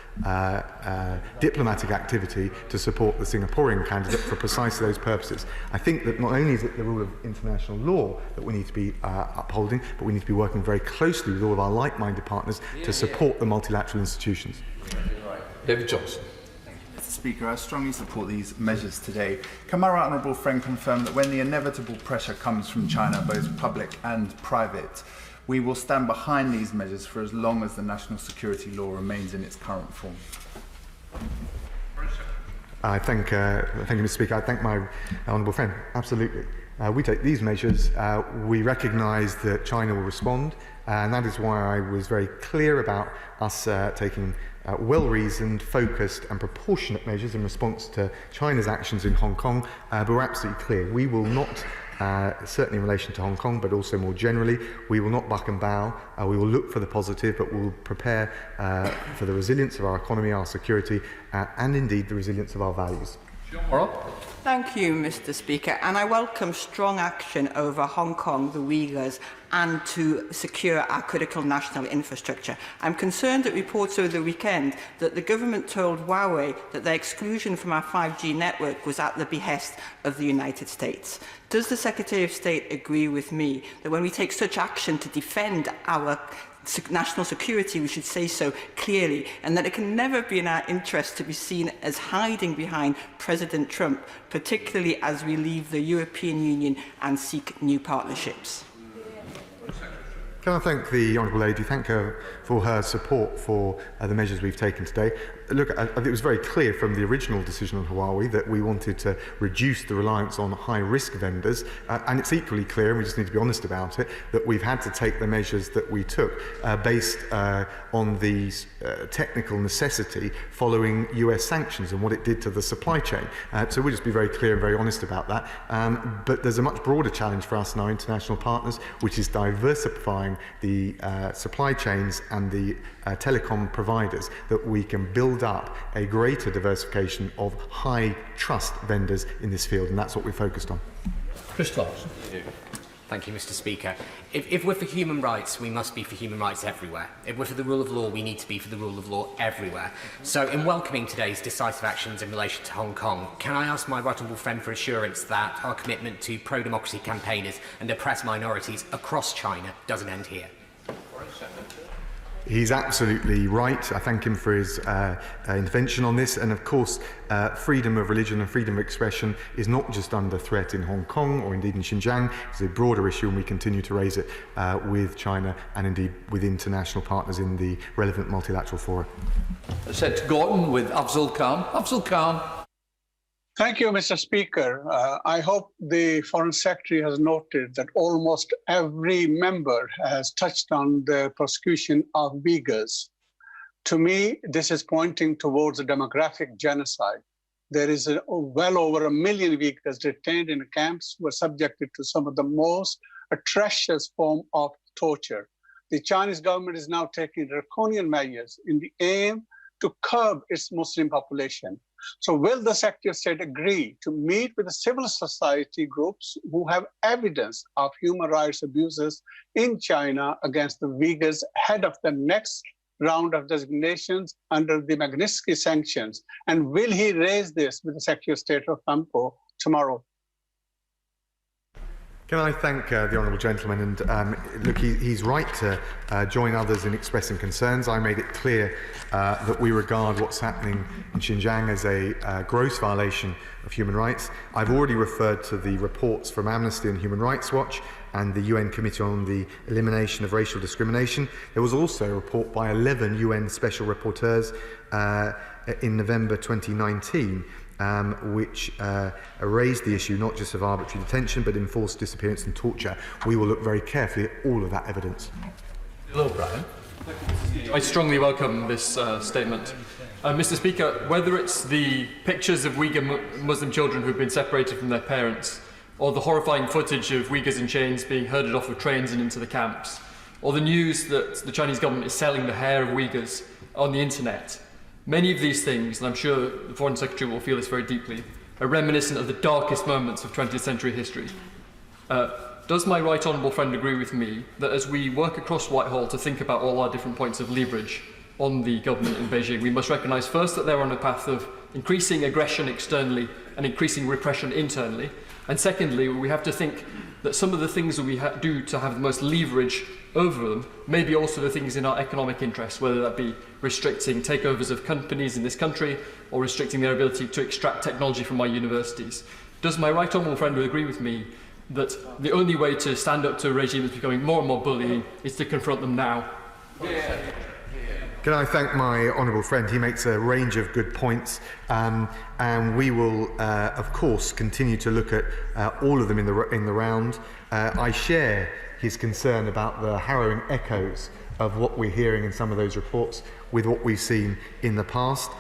diplomatic activity to support the Singaporean candidate for precisely those purposes. I think that not only is it the rule of international law that we need to be upholding, but we need to be working very closely with all of our like-minded partners to support the multilateral institutions. David Johnson. Speaker, I strongly support these measures today. Can my right honourable friend confirm that when the inevitable pressure comes from China, both public and private, we will stand behind these measures for as long as the national security law remains in its current form? I thank you, Mr. Speaker. I thank my honourable friend. Absolutely. We take these measures. We recognise that China will respond, and that is why I was very clear about us taking well-reasoned, focused and proportionate measures in response to China's actions in Hong Kong. But we're absolutely clear. We will not, certainly in relation to Hong Kong, but also more generally, we will not buck and bow. We will look for the positive, but we will prepare for the resilience of our economy, our security, and indeed the resilience of our values. Thank you, Mr. Speaker, and I welcome strong action over Hong Kong, the Uyghurs, and to secure our critical national infrastructure. I'm concerned at reports over the weekend that the government told Huawei that their exclusion from our 5G network was at the behest of the United States. Does the Secretary of State agree with me that when we take such action to defend our national security, we should say so clearly, and that it can never be in our interest to be seen as hiding behind President Trump, particularly as we leave the European Union and seek new partnerships? Can I thank the Honourable Lady, thank her for her support for the measures we've taken today. Look, it was very clear from the original decision on Huawei that we wanted to reduce the reliance on high-risk vendors, and it's equally clear, and we just need to be honest about it, that we've had to take the measures that we took based on the technical necessity following US sanctions and what it did to the supply chain. So we'll just be very clear and very honest about that. But there's a much broader challenge for us and our international partners, which is diversifying the supply chains and the telecom providers, that we can build up a greater diversification of high trust vendors in this field, and that's what we're focused on. Chris Lawson. Thank you, Mr. Speaker. If we're for human rights, we must be for human rights everywhere. If we're for the rule of law, we need to be for the rule of law everywhere. So in welcoming today's decisive actions in relation to Hong Kong, can I ask my right honourable friend for assurance that our commitment to pro-democracy campaigners and oppressed minorities across China doesn't end here? He's absolutely right. I thank him for his intervention on this. And of course, freedom of religion and freedom of expression is not just under threat in Hong Kong or indeed in Xinjiang. It's a broader issue, and we continue to raise it with China and indeed with international partners in the relevant multilateral fora. Sent to Gorton with Afzal Khan. Afzal Khan. Thank you, Mr. Speaker. I hope the Foreign Secretary has noted that almost every member has touched on the persecution of Uyghurs. To me, this is pointing towards a demographic genocide. There is well over 1 million Uyghurs detained in camps who are subjected to some of the most atrocious form of torture. The Chinese government is now taking draconian measures in the aim to curb its Muslim population. So will the Secretary of State agree to meet with the civil society groups who have evidence of human rights abuses in China against the Uyghurs ahead of the next round of designations under the Magnitsky sanctions? And will he raise this with the Secretary of State of Campo tomorrow? Can I thank the honourable gentleman? And look, he's right to join others in expressing concerns. I made it clear that we regard what's happening in Xinjiang as a gross violation of human rights. I've already referred to the reports from Amnesty and Human Rights Watch and the UN Committee on the Elimination of Racial Discrimination. There was also a report by 11 UN special rapporteurs in November 2019 which raised the issue not just of arbitrary detention but enforced disappearance and torture. We will look very carefully at all of that evidence. Hello, Brian. I strongly welcome this statement. Mr. Speaker, whether it's the pictures of Uyghur Muslim children who've been separated from their parents, or the horrifying footage of Uyghurs in chains being herded off of trains and into the camps, or the news that the Chinese government is selling the hair of Uyghurs on the internet, many of these things, and I'm sure the Foreign Secretary will feel this very deeply, are reminiscent of the darkest moments of 20th century history. Does my right honourable friend agree with me that as we work across Whitehall to think about all our different points of leverage on the government in Beijing, we must recognise first that they're on a path of increasing aggression externally and increasing repression internally, and secondly, we have to think that some of the things that we do to have the most leverage over them may be also the things in our economic interests, whether that be restricting takeovers of companies in this country or restricting their ability to extract technology from our universities. Does my right honourable friend agree with me that the only way to stand up to a regime that's becoming more and more bullying is to confront them now? Can I thank my honourable friend? He makes a range of good points, and we will, of course, continue to look at all of them in the round. I share his concern about the harrowing echoes of what we're hearing in some of those reports with what we've seen in the past.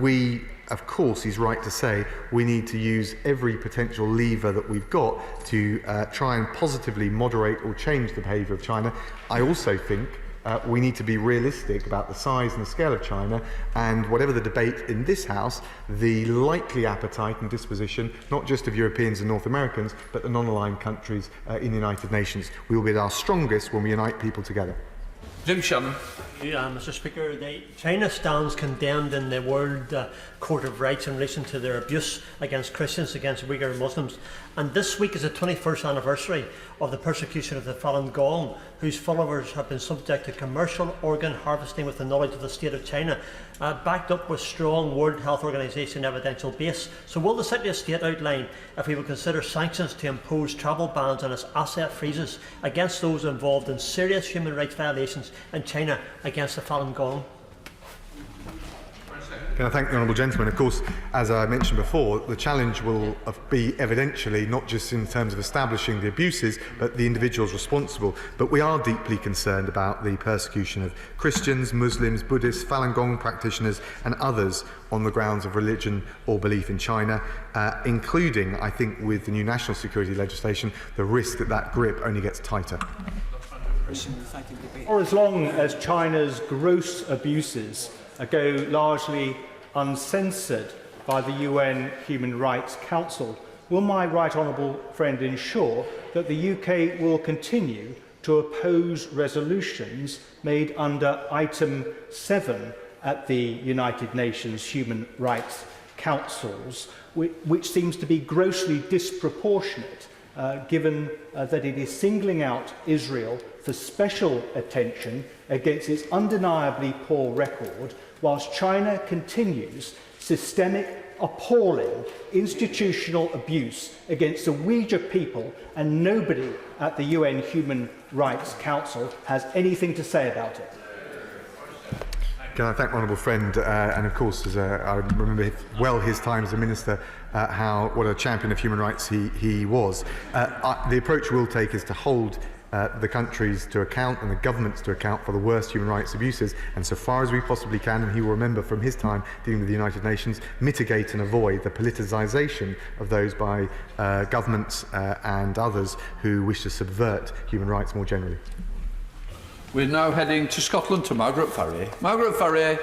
We, of course, he's right to say we need to use every potential lever that we've got to try and positively moderate or change the behaviour of China. I also think we need to be realistic about the size and the scale of China, and whatever the debate in this House, the likely appetite and disposition, not just of Europeans and North Americans, but the non-aligned countries in the United Nations. We will be at our strongest when we unite people together. Jim Shannon. Mr. Speaker, China stands condemned in the World Court of Rights in relation to their abuse against Christians, against Uyghur Muslims. And this week is the 21st anniversary of the persecution of the Falun Gong, whose followers have been subject to commercial organ harvesting with the knowledge of the state of China, backed up with strong World Health Organization evidential base. So will the Secretary of State outline if he will consider sanctions to impose travel bans and its asset freezes against those involved in serious human rights violations in China against the Falun Gong? Can I thank the honourable gentleman? Of course, as I mentioned before, the challenge will be evidentially not just in terms of establishing the abuses, but the individuals responsible. But we are deeply concerned about the persecution of Christians, Muslims, Buddhists, Falun Gong practitioners and others on the grounds of religion or belief in China, including, I think, with the new national security legislation, the risk that that grip only gets tighter. For as long as China's gross abuses go largely uncensored by the UN Human Rights Council, will my right honourable friend ensure that the UK will continue to oppose resolutions made under item 7 at the United Nations Human Rights Councils, which seems to be grossly disproportionate given that it is singling out Israel for special attention against its undeniably poor record, whilst China continues systemic, appalling institutional abuse against the Uyghur people, and nobody at the UN Human Rights Council has anything to say about it? Can I thank my honourable friend, and of course, as I remember well his time as a minister, what a champion of human rights he was. The approach we'll take is to hold the countries to account and the governments to account for the worst human rights abuses, and so far as we possibly can, and he will remember from his time dealing with the United Nations, mitigate and avoid the politicisation of those by governments and others who wish to subvert human rights more generally. We're now heading to Scotland to Margaret Farrier. Margaret Farrier.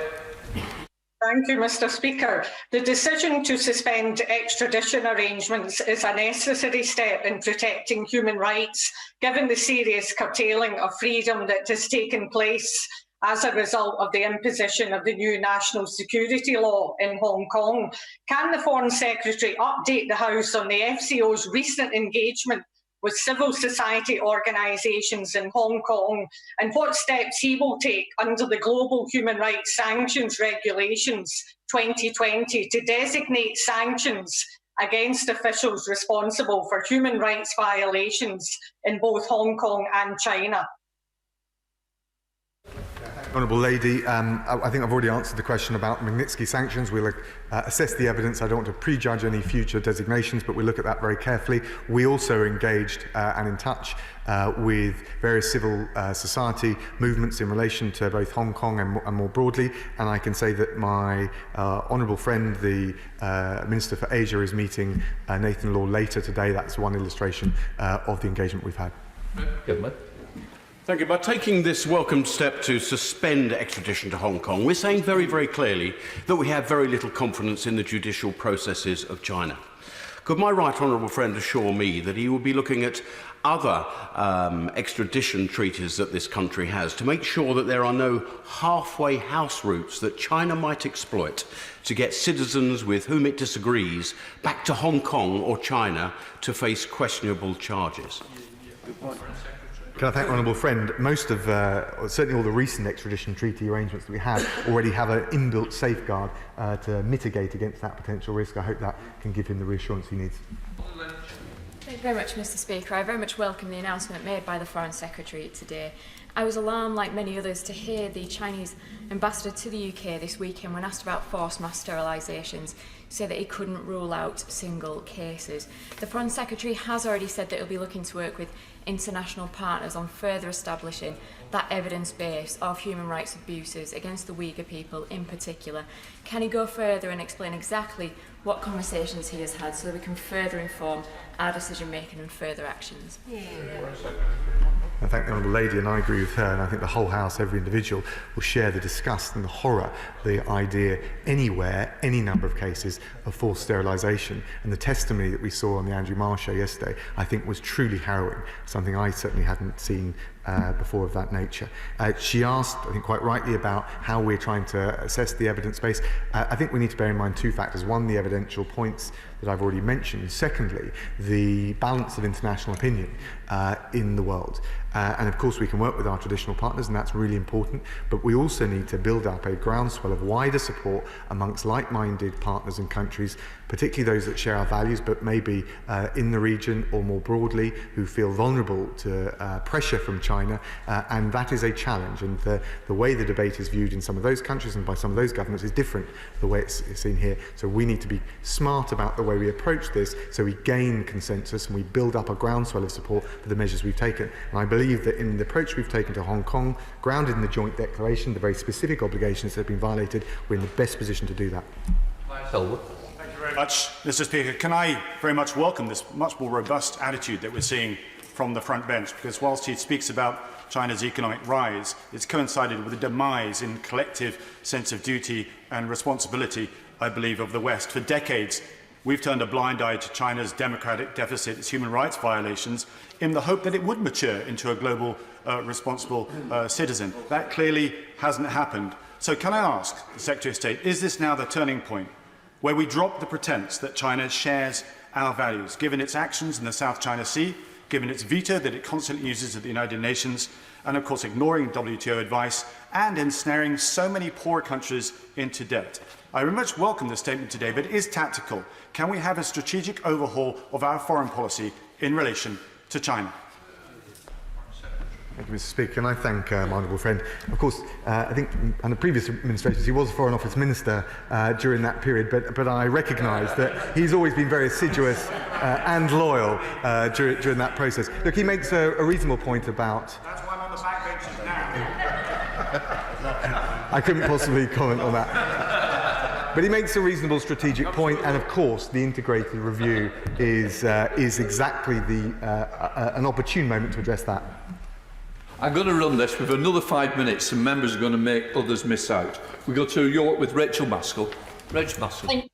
Thank you, Mr. Speaker. The decision to suspend extradition arrangements is a necessary step in protecting human rights, given the serious curtailing of freedom that has taken place as a result of the imposition of the new national security law in Hong Kong. Can the Foreign Secretary update the House on the FCO's recent engagement with civil society organisations in Hong Kong, and what steps he will take under the Global Human Rights Sanctions Regulations 2020 to designate sanctions against officials responsible for human rights violations in both Hong Kong and China? Honourable Lady, I think I've already answered the question about Magnitsky sanctions. We'll assess the evidence. I don't want to prejudge any future designations, but we'll look at that very carefully. We also engaged and in touch with various civil society movements in relation to both Hong Kong and more broadly, and I can say that my honourable friend, the Minister for Asia, is meeting Nathan Law later today. That's one illustration of the engagement we've had. Government. Thank you. By taking this welcome step to suspend extradition to Hong Kong, we're saying very, very clearly that we have very little confidence in the judicial processes of China. Could my right honourable friend assure me that he will be looking at other extradition treaties that this country has to make sure that there are no halfway house routes that China might exploit to get citizens with whom it disagrees back to Hong Kong or China to face questionable charges? Good point. Can I thank Honourable Friend? Most of, certainly all the recent extradition treaty arrangements that we have already have an inbuilt safeguard to mitigate against that potential risk. I hope that can give him the reassurance he needs. Thank you very much, Mr. Speaker. I very much welcome the announcement made by the Foreign Secretary today. I was alarmed, like many others, to hear the Chinese ambassador to the UK this weekend, when asked about forced mass sterilisations, say that he couldn't rule out single cases. The Foreign Secretary has already said that he'll be looking to work with international partners on further establishing that evidence base of human rights abuses against the Uyghur people in particular. Can he go further and explain exactly what conversations he has had so that we can further inform our decision making and further actions? I thank the Honourable Lady, and I agree with her, and I think the whole House, every individual, will share the disgust and the horror, the idea anywhere, any number of cases of forced sterilisation. And the testimony that we saw on the Andrew Marr show yesterday, I think, was truly harrowing, something I certainly hadn't seen before of that nature. She asked, I think quite rightly, about how we're trying to assess the evidence base. I think we need to bear in mind two factors. One, the evidential points that I've already mentioned. Secondly, the balance of international opinion in the world. And of course we can work with our traditional partners, and that's really important, but we also need to build up a groundswell of wider support amongst like-minded partners and countries, particularly those that share our values, but maybe in the region or more broadly, who feel vulnerable to pressure from China, and that is a challenge. And the way the debate is viewed in some of those countries and by some of those governments is different the way it's seen here. So we need to be smart about the way we approach this, so we gain consensus and we build up a groundswell of support for the measures we've taken. And I believe that in the approach we've taken to Hong Kong, grounded in the joint declaration, the very specific obligations that have been violated, we're in the best position to do that. Thank you very much, Mr. Speaker. Can I very much welcome this much more robust attitude that we're seeing from the front bench, because whilst he speaks about China's economic rise, it's coincided with the demise in collective sense of duty and responsibility, I believe, of the West. For decades, we've turned a blind eye to China's democratic deficit, its human rights violations, in the hope that it would mature into a global, responsible citizen. That clearly hasn't happened. So can I ask the Secretary of State, is this now the turning point where we drop the pretense that China shares our values, given its actions in the South China Sea, given its veto that it constantly uses at the United Nations, and of course ignoring WTO advice and ensnaring so many poor countries into debt? I very much welcome the statement today, but it is tactical. Can we have a strategic overhaul of our foreign policy in relation to China? Thank you, Mr. Speaker, and I thank my honourable friend. Of course, I think under previous administrations he was a Foreign Office Minister during that period, but I recognise that he's always been very assiduous and loyal during that process. Look, he makes a reasonable point about... That's why I'm on the backbenches now. I couldn't possibly comment on that. But he makes a reasonable strategic point, and of course the integrated review is exactly an opportune moment to address that. I'm going to run this with another 5 minutes, and members are going to make others miss out. We go to York with Rachel Maskell. Rachel Maskell.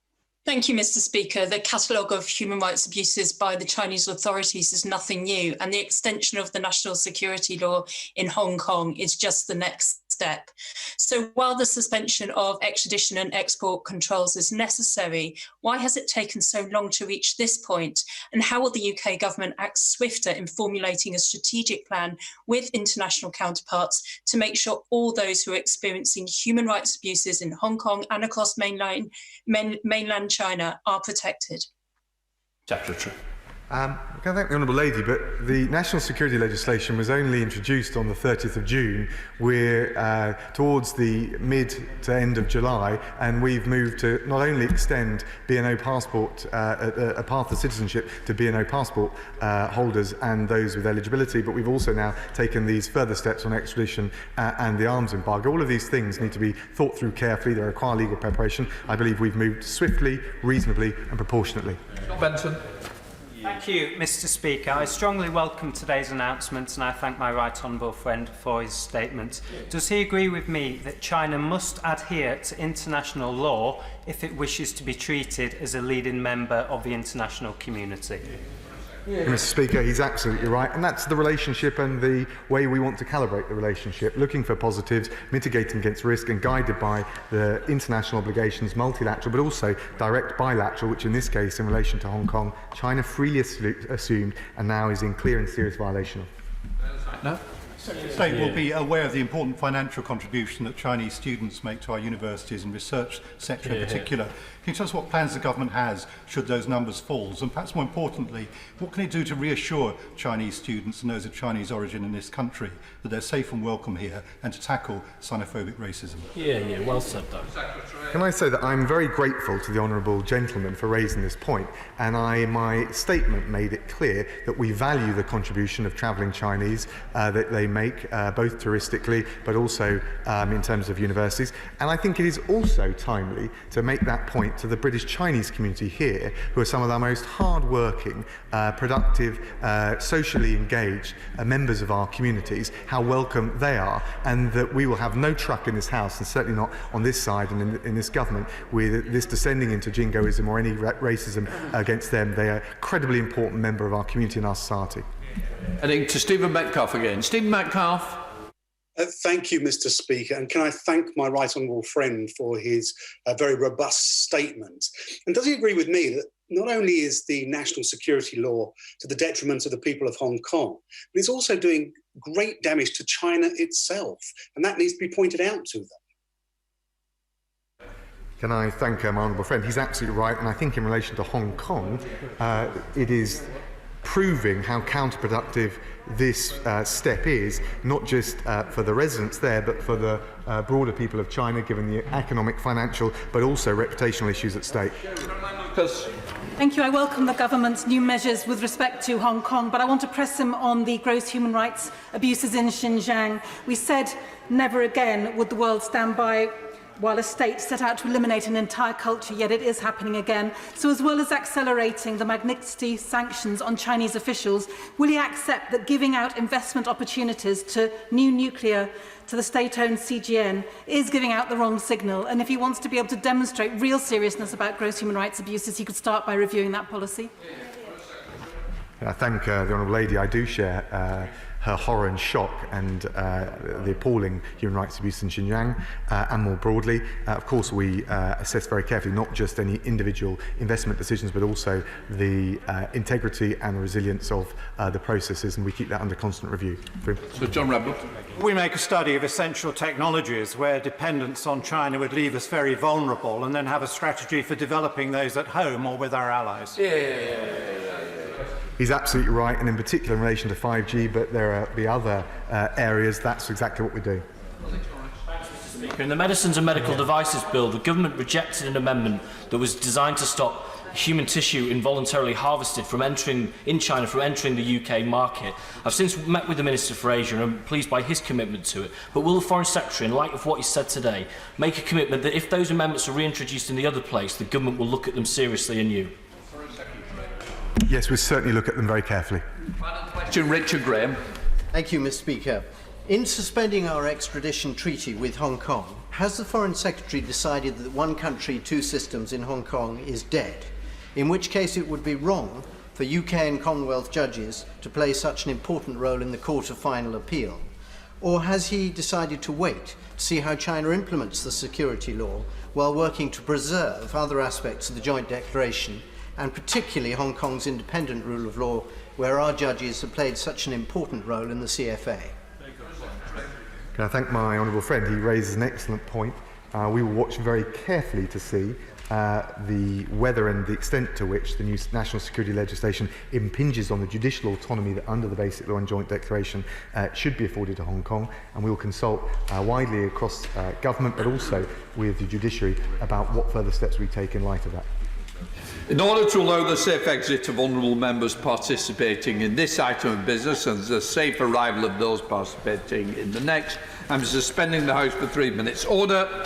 Thank you, Mr. Speaker. The catalogue of human rights abuses by the Chinese authorities is nothing new, and the extension of the national security law in Hong Kong is just the next step. So while the suspension of extradition and export controls is necessary, why has it taken so long to reach this point? And how will the UK government act swifter in formulating a strategic plan with international counterparts to make sure all those who are experiencing human rights abuses in Hong Kong and across mainland China are protected? Secretary. I can thank the Honourable Lady, but the national security legislation was only introduced on the 30th of June. We're towards the mid to end of July, and we've moved to not only extend B&O passport, a path to citizenship to B&O passport holders and those with eligibility, but we've also now taken these further steps on extradition and the arms embargo. All of these things need to be thought through carefully. They require legal preparation. I believe we've moved swiftly, reasonably and proportionately. Benson. Thank you, Mr. Speaker. I strongly welcome today's announcement, and I thank my right honourable friend for his statement. Does he agree with me that China must adhere to international law if it wishes to be treated as a leading member of the international community? Mr. Speaker, he's absolutely right, and that's the relationship and the way we want to calibrate the relationship, looking for positives, mitigating against risk and guided by the international obligations, multilateral but also direct bilateral, which in this case, in relation to Hong Kong, China freely assumed and now is in clear and serious violation of. No? The State will be aware of the important financial contribution that Chinese students make to our universities and research sector in particular. Can you tell us what plans the government has should those numbers fall? And perhaps more importantly, what can it do to reassure Chinese students and those of Chinese origin in this country that they're safe and welcome here and to tackle xenophobic racism? Well said, though. Can I say that I'm very grateful to the honourable gentleman for raising this point, and my statement made it clear that we value the contribution of travelling Chinese that they make, both touristically but also in terms of universities. And I think it is also timely to make that point to the British Chinese community here, who are some of our most hard-working, productive, socially engaged members of our communities, how welcome they are, and that we will have no truck in this House, and certainly not on this side and in this government, with this descending into jingoism or any racism against them. They are a incredibly important member of our community and our society. Heading to Stephen Metcalfe again. Stephen Metcalfe. Thank you, Mr. Speaker, and can I thank my right honourable friend for his very robust statement. And does he agree with me that not only is the national security law to the detriment of the people of Hong Kong, but it's also doing great damage to China itself, and that needs to be pointed out to them? Can I thank my honourable friend? He's absolutely right, and I think in relation to Hong Kong, it is proving how counterproductive this step is, not just for the residents there, but for the broader people of China, given the economic, financial, but also reputational issues at stake. Thank you. I welcome the government's new measures with respect to Hong Kong, but I want to press him on the gross human rights abuses in Xinjiang. We said never again would the world stand by while a state set out to eliminate an entire culture, yet it is happening again. So as well as accelerating the Magnitsky sanctions on Chinese officials, will he accept that giving out investment opportunities to new nuclear, to the state-owned CGN, is giving out the wrong signal? And if he wants to be able to demonstrate real seriousness about gross human rights abuses, he could start by reviewing that policy. I thank the Honourable Lady. I do share her horror and shock and the appalling human rights abuse in Xinjiang and more broadly. Of course, we assess very carefully not just any individual investment decisions, but also the integrity and the resilience of the processes, and we keep that under constant review. So, John Raab. We make a study of essential technologies where dependence on China would leave us very vulnerable, and then have a strategy for developing those at home or with our allies. He's absolutely right, and in particular in relation to 5G, but there are the other areas. That's exactly what we do. In the Medicines and Medical Devices Bill, the government rejected an amendment that was designed to stop human tissue involuntarily harvested from entering in China from entering the UK market. I've since met with the Minister for Asia and I'm pleased by his commitment to it. But will the Foreign Secretary, in light of what he said today, make a commitment that if those amendments are reintroduced in the other place, the government will look at them seriously anew? Yes, we'll certainly look at them very carefully. Final question, Richard Graham. Thank you, Mr. Speaker. In suspending our extradition treaty with Hong Kong, has the Foreign Secretary decided that one country, two systems in Hong Kong is dead? In which case it would be wrong for UK and Commonwealth judges to play such an important role in the Court of Final Appeal? Or has he decided to wait to see how China implements the security law while working to preserve other aspects of the joint declaration, and particularly Hong Kong's independent rule of law, where our judges have played such an important role in the CFA? Can I thank my honourable friend? He raises an excellent point. We will watch very carefully to see whether and the extent to which the new national security legislation impinges on the judicial autonomy that under the Basic Law and Joint Declaration should be afforded to Hong Kong, and we will consult widely across government but also with the judiciary about what further steps we take in light of that. In order to allow the safe exit of honourable members participating in this item of business and the safe arrival of those participating in the next, I'm suspending the House for 3 minutes. Order.